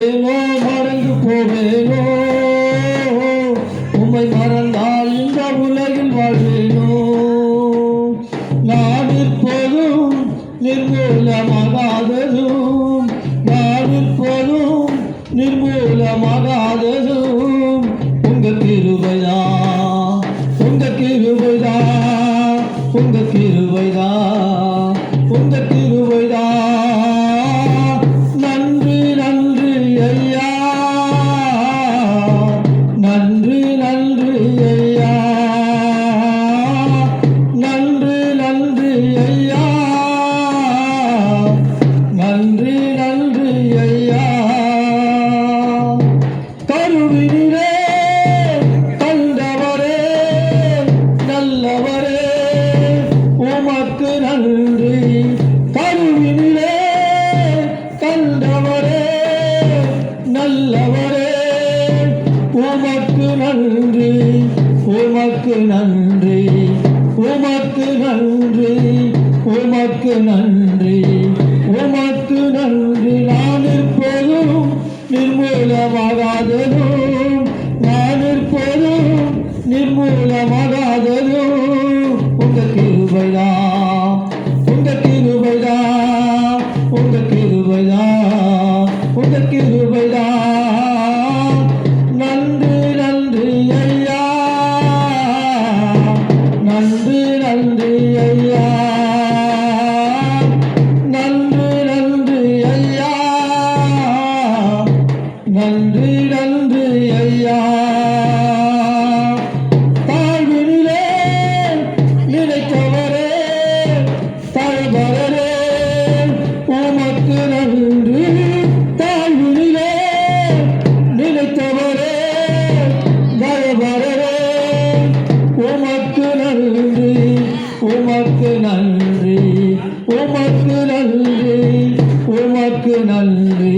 மறந்து போவேனோ, உம்மை மறந்தால் இந்த உலகில் வாழ்வேனோ. நாடிற்போதும் நிர்மூலமாகாததும், நாடிற்போதும் நிர்மூலமாகாததும் உங்க கிருபைதான், உங்க கிருபைதான், உங்க கிருபைதான், உங்க கிருபைதான். நன்றி நன்றி ஐயா, நன்றி நன்றி ஐயா, நன்றி நன்றி ஐயா. கருவினிலே கண்டவரே நல்லவரே உமக்கு நன்றி. கருவினிலே கண்டவரே நல்லவரே உமக்கு நன்றி, உமக்கு நன்றி, உமக்கு நன்றி, உமக்கு நன்றி, உமக்கு நன்றி. நான் இருப்பதும் நிர்மூலமாகாததும், நான் இருப்பதும் நிர்மூலமாகாததும் உங்க கிருபைதான், உங்க கிருபைதான், உங்க கிருபைதான், உங்க கிருபைதான். நன்றி நன்றி ஐயா, நன்றி நன்றி ஐயா, நன்றி நன்றி ஐயா, நன்றி நன்றி ஐயா. தாழ்வினிலே நினைத்தவரே தாழ்வரே உமக்கு நன்றி. தாழ்வினிலே நினைத்தவரே உமக்கு நன்றி, உமக்கு நன்றி, உமக்கு நன்றி, உமக்கு நன்றி.